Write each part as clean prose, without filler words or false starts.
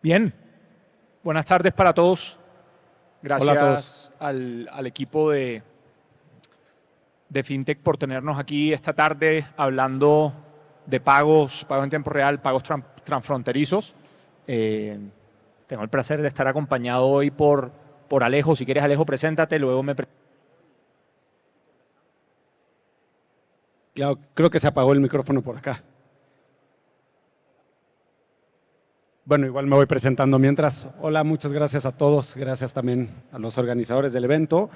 Bien, buenas tardes para todos. Hola a todos. Gracias al equipo de FinTech por tenernos aquí esta tarde hablando de pagos en tiempo real, pagos transfronterizos. Tengo el placer de estar acompañado hoy por Alejo. Si quieres, Alejo, preséntate, luego me presentas. Claro, creo que se apagó el micrófono por acá. Bueno, igual me voy presentando mientras. Hola, muchas gracias a todos. Gracias también a los organizadores del evento.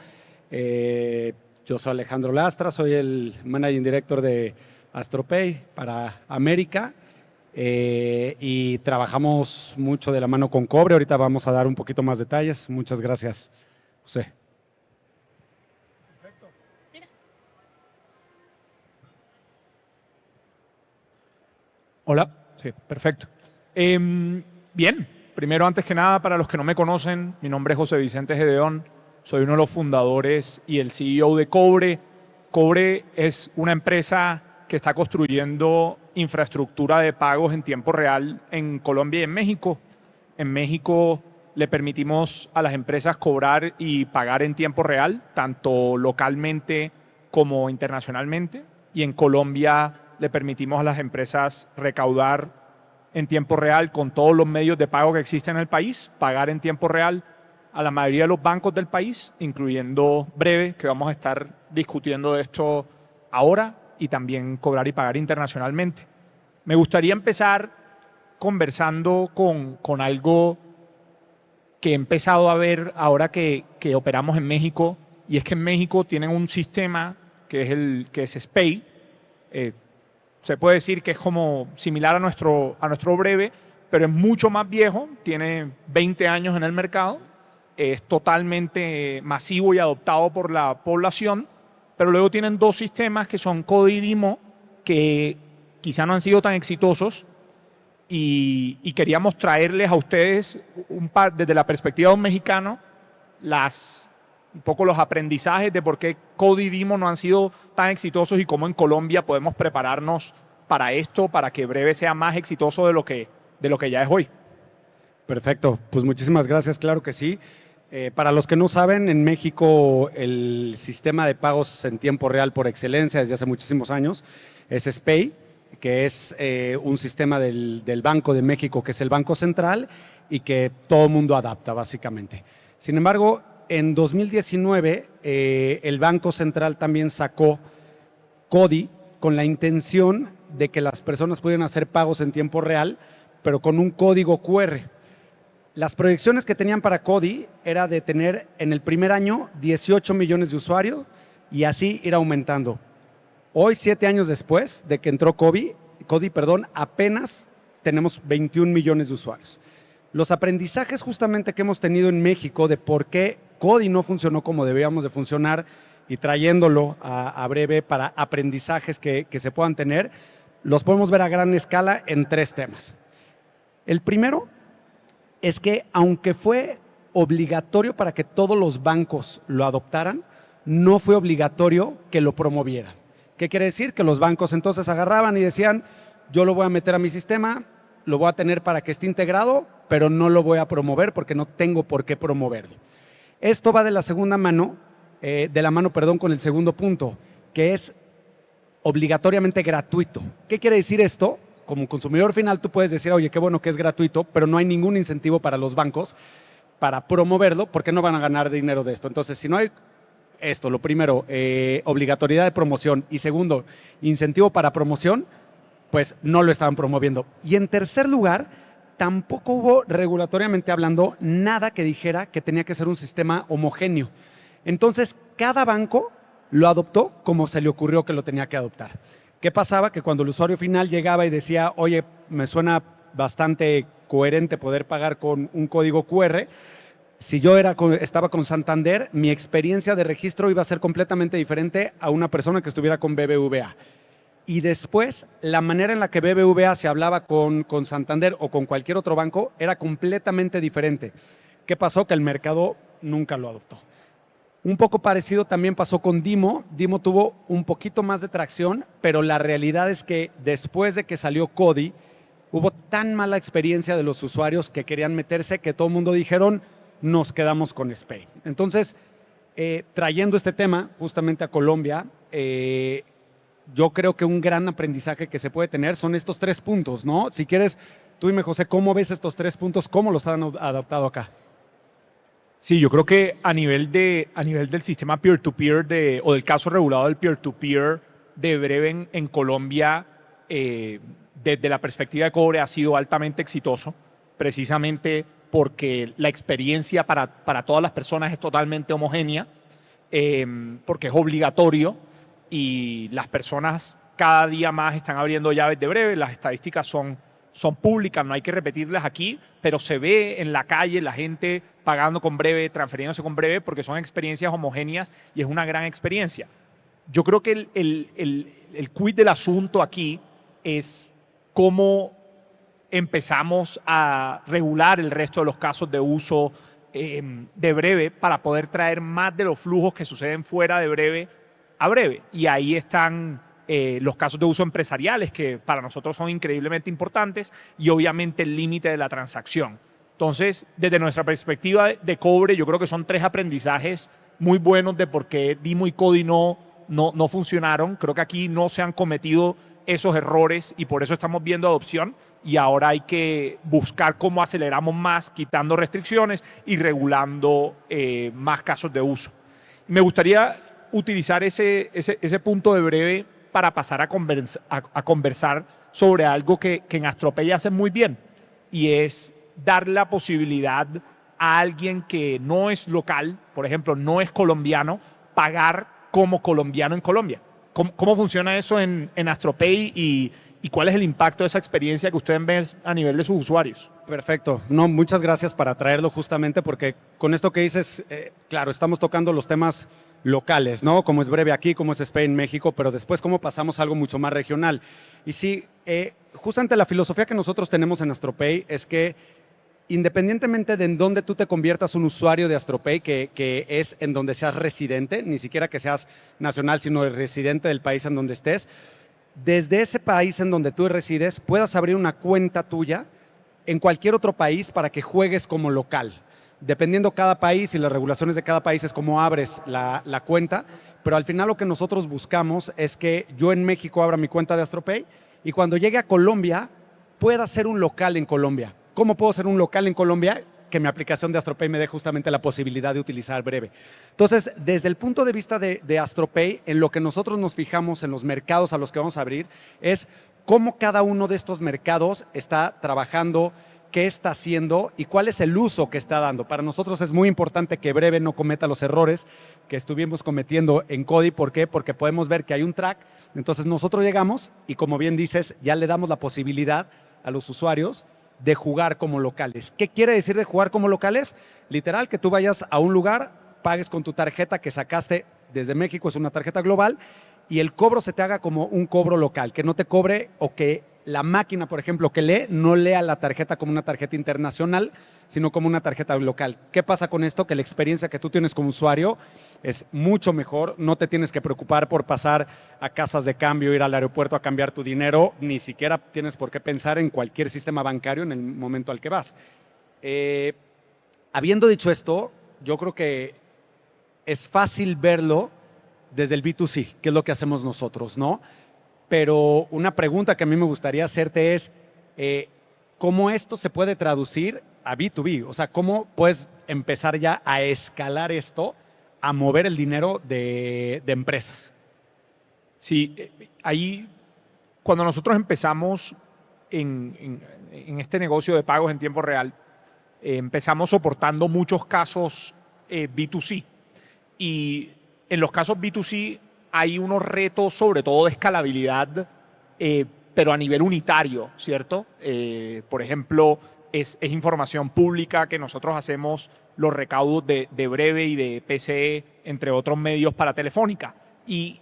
Yo soy Alejandro Lastra, soy el Managing Director de AstroPay para América y trabajamos mucho de la mano con Cobre. Ahorita vamos a dar un poquito más detalles. Muchas gracias, José. Perfecto. Hola, sí, perfecto. Bien, primero, antes que nada, para los que no me conocen, mi nombre es José Vicente Gedeón, soy uno de los fundadores y el CEO de Cobre. Cobre es una empresa que está construyendo infraestructura de pagos en tiempo real en Colombia y en México. En México le permitimos a las empresas cobrar y pagar en tiempo real, tanto localmente como internacionalmente. Y en Colombia le permitimos a las empresas recaudar en tiempo real con todos los medios de pago que existen en el país, pagar en tiempo real a la mayoría de los bancos del país, incluyendo Breve, que vamos a estar discutiendo de esto ahora, y también cobrar y pagar internacionalmente. Me gustaría empezar conversando con algo que he empezado a ver ahora que operamos en México, y es que en México tienen un sistema que es SPAY. Se puede decir que es como similar a nuestro Breve, pero es mucho más viejo, tiene 20 años en el mercado, es totalmente masivo y adoptado por la población, pero luego tienen dos sistemas que son CODI y DIMO, que quizá no han sido tan exitosos, y queríamos traerles a ustedes desde la perspectiva de un mexicano un poco los aprendizajes de por qué CODI y DIMO no han sido tan exitosos y cómo en Colombia podemos prepararnos para esto, para que Breve sea más exitoso de lo que ya es hoy. Perfecto, pues muchísimas gracias, claro que sí. Para los que no saben, en México el sistema de pagos en tiempo real por excelencia desde hace muchísimos años es SPAY, que es un sistema del Banco de México, que es el Banco Central y que todo el mundo adapta básicamente. Sin embargo, en 2019 el Banco Central también sacó CODI con la intención de que las personas pudieran hacer pagos en tiempo real, pero con un código QR. Las proyecciones que tenían para CODI era de tener en el primer año 18 millones de usuarios y así ir aumentando. Hoy, 7 años después de que entró CODI, apenas tenemos 21 millones de usuarios. Los aprendizajes justamente que hemos tenido en México de por qué CODI no funcionó como deberíamos de funcionar y trayéndolo a Breve para aprendizajes que se puedan tener, los podemos ver a gran escala en 3 temas. El primero es que aunque fue obligatorio para que todos los bancos lo adoptaran, no fue obligatorio que lo promovieran. ¿Qué quiere decir? Que los bancos entonces agarraban y decían, yo lo voy a meter a mi sistema, lo voy a tener para que esté integrado, pero no lo voy a promover porque no tengo por qué promoverlo. Esto va de la mano con el segundo punto, que es obligatoriamente gratuito. ¿Qué quiere decir esto? Como consumidor final tú puedes decir, oye, qué bueno que es gratuito, pero no hay ningún incentivo para los bancos para promoverlo porque no van a ganar dinero de esto. Entonces, si no hay esto, lo primero, obligatoriedad de promoción, y segundo, incentivo para promoción, pues no lo estaban promoviendo. Y en tercer lugar, tampoco hubo regulatoriamente hablando nada que dijera que tenía que ser un sistema homogéneo. Entonces, cada banco lo adoptó como se le ocurrió que lo tenía que adoptar. ¿Qué pasaba? Que cuando el usuario final llegaba y decía, oye, me suena bastante coherente poder pagar con un código QR, si yo estaba con Santander, mi experiencia de registro iba a ser completamente diferente a una persona que estuviera con BBVA. Y después, la manera en la que BBVA se hablaba con Santander o con cualquier otro banco era completamente diferente. ¿Qué pasó? Que el mercado nunca lo adoptó. Un poco parecido también pasó con DIMO. DIMO tuvo un poquito más de tracción, pero la realidad es que después de que salió CODI, hubo tan mala experiencia de los usuarios que querían meterse que todo el mundo dijeron, nos quedamos con SPAY. Entonces, trayendo este tema justamente a Colombia, yo creo que un gran aprendizaje que se puede tener son estos 3 puntos, ¿no? Si quieres, tú dime, José, ¿cómo ves estos 3 puntos? ¿Cómo los han adaptado acá? Sí, yo creo que a nivel del sistema peer-to-peer o del caso regulado del peer-to-peer de Breve en Colombia, desde la perspectiva de cobre ha sido altamente exitoso, precisamente porque la experiencia para todas las personas es totalmente homogénea, porque es obligatorio y las personas cada día más están abriendo llaves de Breve. Las estadísticas son públicas, no hay que repetirlas aquí, pero se ve en la calle la gente pagando con Breve, transfiriéndose con Breve, porque son experiencias homogéneas y es una gran experiencia. Yo creo que el quid del asunto aquí es cómo empezamos a regular el resto de los casos de uso de Breve para poder traer más de los flujos que suceden fuera de Breve a Breve. Y ahí están los casos de uso empresariales, que para nosotros son increíblemente importantes, y obviamente el límite de la transacción. Entonces, desde nuestra perspectiva de cobre, yo creo que son 3 aprendizajes muy buenos de por qué Dimo y Codi no funcionaron. Creo que aquí no se han cometido esos errores y por eso estamos viendo adopción, y ahora hay que buscar cómo aceleramos más, quitando restricciones y regulando más casos de uso. Me gustaría utilizar ese punto de Breve para pasar a conversar sobre algo que en AstroPay hacen muy bien, y es dar la posibilidad a alguien que no es local, por ejemplo, no es colombiano, pagar como colombiano en Colombia. ¿Cómo funciona eso en AstroPay y cuál es el impacto de esa experiencia que ustedes ven a nivel de sus usuarios? Perfecto. No, muchas gracias para traerlo justamente porque con esto que dices, claro, estamos tocando los temas locales, ¿no? Como es Breve aquí, como es SPAY en México, pero después cómo pasamos a algo mucho más regional. Y sí, justamente la filosofía que nosotros tenemos en AstroPay es que independientemente de en dónde tú te conviertas un usuario de AstroPay, que es en donde seas residente, ni siquiera que seas nacional, sino el residente del país en donde estés, desde ese país en donde tú resides, puedas abrir una cuenta tuya en cualquier otro país para que juegues como local. Dependiendo cada país y las regulaciones de cada país es como abres la cuenta, pero al final lo que nosotros buscamos es que yo en México abra mi cuenta de AstroPay y cuando llegue a Colombia pueda ser un local en Colombia. ¿Cómo puedo ser un local en Colombia? Que mi aplicación de AstroPay me dé justamente la posibilidad de utilizar Breve. Entonces, desde el punto de vista de AstroPay, en lo que nosotros nos fijamos en los mercados a los que vamos a abrir, es cómo cada uno de estos mercados está trabajando, qué está haciendo y cuál es el uso que está dando. Para nosotros es muy importante que Breve no cometa los errores que estuvimos cometiendo en Codi. ¿Por qué? Porque podemos ver que hay un track. Entonces, nosotros llegamos y, como bien dices, ya le damos la posibilidad a los usuarios de jugar como locales. ¿Qué quiere decir de jugar como locales? Literal, que tú vayas a un lugar, pagues con tu tarjeta que sacaste desde México, es una tarjeta global, y el cobro se te haga como un cobro local, que no te cobre o que la máquina, por ejemplo, que lee, no lea la tarjeta como una tarjeta internacional, sino como una tarjeta local. ¿Qué pasa con esto? Que la experiencia que tú tienes como usuario es mucho mejor, no te tienes que preocupar por pasar a casas de cambio, ir al aeropuerto a cambiar tu dinero, ni siquiera tienes por qué pensar en cualquier sistema bancario en el momento al que vas. Habiendo dicho esto, yo creo que es fácil verlo desde el B2C, que es lo que hacemos nosotros, ¿no? Pero una pregunta que a mí me gustaría hacerte es, ¿cómo esto se puede traducir a B2B? O sea, ¿cómo puedes empezar ya a escalar esto, a mover el dinero de empresas? Sí, ahí cuando nosotros empezamos en este negocio de pagos en tiempo real, empezamos soportando muchos casos B2C. Y en los casos B2C hay unos retos, sobre todo de escalabilidad, pero a nivel unitario, ¿cierto? Por ejemplo, es información pública que nosotros hacemos los recaudos de Breve y de PCE, entre otros medios, para Telefónica. Y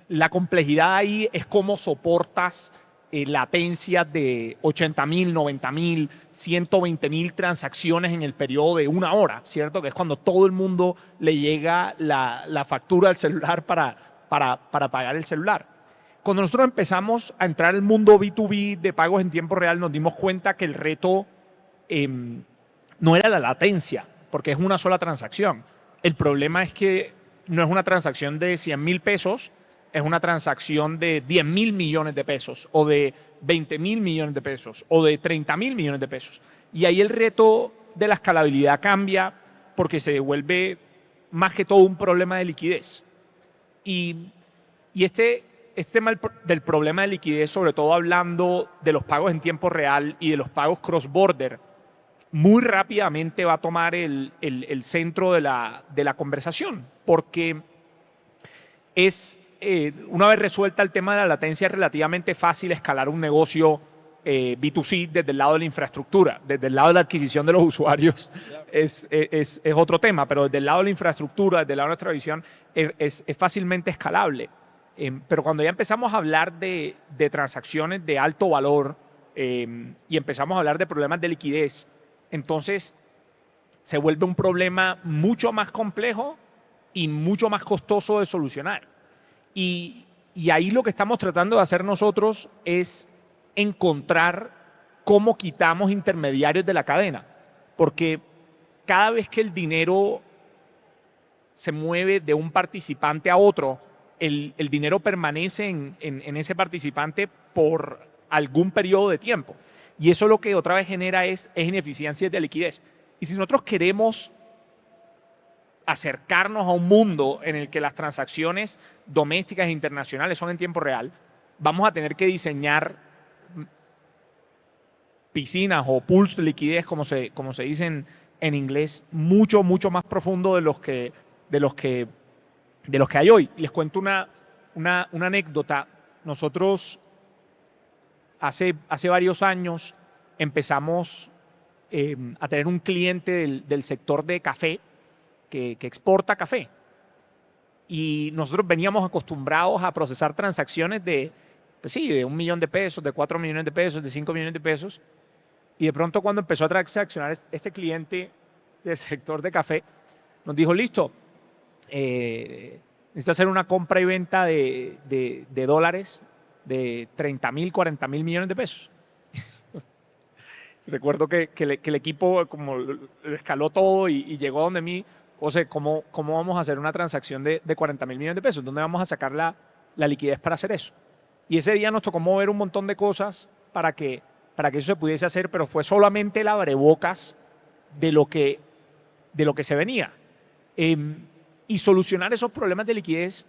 la complejidad ahí es cómo soportas latencias de 80.000, 90.000, 120.000 transacciones en el periodo de una hora, ¿cierto? Que es cuando todo el mundo le llega la factura al celular para pagar el celular. Cuando nosotros empezamos a entrar al mundo B2B de pagos en tiempo real, nos dimos cuenta que el reto no era la latencia, porque es una sola transacción. El problema es que no es una transacción de 100,000 pesos, es una transacción de 10,000 millones de pesos, o de 20,000 millones de pesos, o de 30,000 millones de pesos. Y ahí el reto de la escalabilidad cambia porque se vuelve más que todo un problema de liquidez. Y este tema del problema de liquidez, sobre todo hablando de los pagos en tiempo real y de los pagos cross-border, muy rápidamente va a tomar el centro de la conversación, porque una vez resuelta el tema de la latencia, es relativamente fácil escalar un negocio B2C desde el lado de la infraestructura. Desde el lado de la adquisición de los usuarios es otro tema, pero desde el lado de la infraestructura, desde el lado de nuestra visión, es fácilmente escalable. Pero cuando ya empezamos a hablar de transacciones de alto valor y empezamos a hablar de problemas de liquidez, entonces se vuelve un problema mucho más complejo y mucho más costoso de solucionar. Y ahí lo que estamos tratando de hacer nosotros es encontrar cómo quitamos intermediarios de la cadena, porque cada vez que el dinero se mueve de un participante a otro, el dinero permanece en ese participante por algún periodo de tiempo. Y eso lo que otra vez genera es ineficiencias de liquidez. Y si nosotros queremos acercarnos a un mundo en el que las transacciones domésticas e internacionales son en tiempo real, vamos a tener que diseñar piscinas o pools de liquidez, como se dice en inglés, mucho más profundo de los que hay hoy. Les cuento una anécdota. Nosotros hace varios años empezamos a tener un cliente del sector de café que exporta café. Y nosotros veníamos acostumbrados a procesar transacciones de 1 millón de pesos, de 4 millones de pesos, de 5 millones de pesos. Y de pronto, cuando empezó a transaccionar este cliente del sector de café, nos dijo: listo, necesito hacer una compra y venta de dólares de 30,000, 40,000 millones de pesos. Recuerdo que el equipo como lo escaló todo y llegó a donde mí: José, ¿cómo vamos a hacer una transacción de 40,000 millones de pesos? ¿Dónde vamos a sacar la liquidez para hacer eso? Y ese día nos tocó mover un montón de cosas para que eso se pudiese hacer, pero fue solamente el abrebocas de lo que se venía. Y solucionar esos problemas de liquidez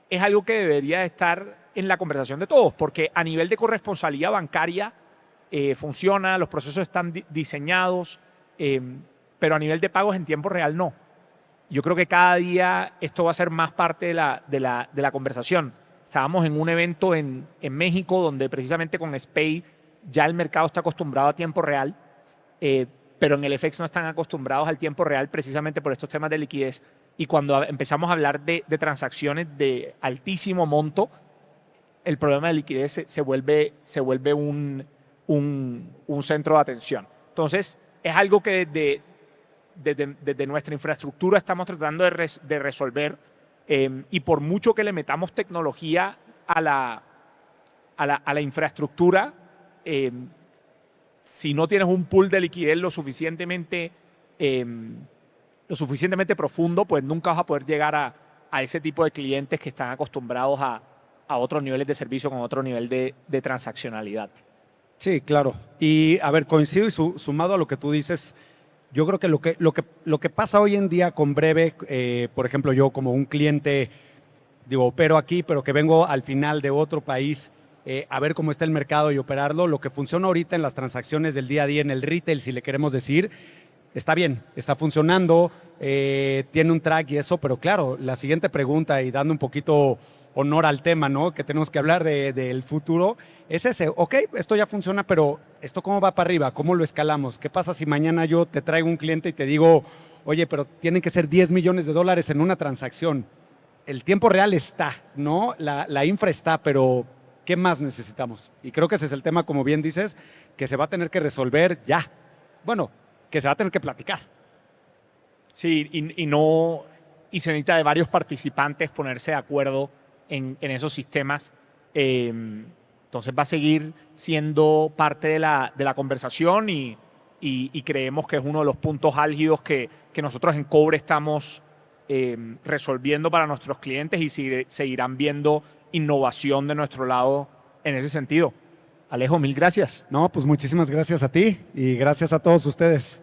es algo que debería estar en la conversación de todos, porque a nivel de corresponsabilidad bancaria funciona, los procesos están diseñados, pero a nivel de pagos en tiempo real no. Yo creo que cada día esto va a ser más parte de la conversación. Estábamos en un evento en México donde precisamente con SPAY ya el mercado está acostumbrado a tiempo real, pero en el FX no están acostumbrados al tiempo real precisamente por estos temas de liquidez. Y cuando empezamos a hablar de transacciones de altísimo monto, el problema de liquidez se vuelve un centro de atención. Entonces, es algo que desde nuestra infraestructura estamos tratando de resolver, y por mucho que le metamos tecnología a la infraestructura, si no tienes un pool de liquidez lo suficientemente profundo, pues nunca vas a poder llegar a ese tipo de clientes que están acostumbrados a otros niveles de servicio con otro nivel de transaccionalidad. Sí, claro. Y a ver, coincido y sumado a lo que tú dices, yo creo que lo que pasa hoy en día con Breve, por ejemplo, yo como un cliente, digo, opero aquí, pero que vengo al final de otro país a ver cómo está el mercado y operarlo, lo que funciona ahorita en las transacciones del día a día, en el retail, si le queremos decir, está bien, está funcionando, tiene un track y eso, pero claro, la siguiente pregunta, y dando un poquito honor al tema, ¿no?, que tenemos que hablar del futuro, es ese: ok, esto ya funciona, pero ¿esto cómo va para arriba? ¿Cómo lo escalamos? ¿Qué pasa si mañana yo te traigo un cliente y te digo: oye, pero tienen que ser 10 millones de dólares en una transacción? El tiempo real está, ¿no? La infra está, pero ¿qué más necesitamos? Y creo que ese es el tema, como bien dices, que se va a tener que resolver ya. Bueno, que se va a tener que platicar. Sí, y se necesita de varios participantes ponerse de acuerdo en esos sistemas. Entonces va a seguir siendo parte de la conversación y creemos que es uno de los puntos álgidos que nosotros en Cobre estamos resolviendo para nuestros clientes y seguirán viendo innovación de nuestro lado en ese sentido. Alejo, mil gracias. No, pues muchísimas gracias a ti y gracias a todos ustedes.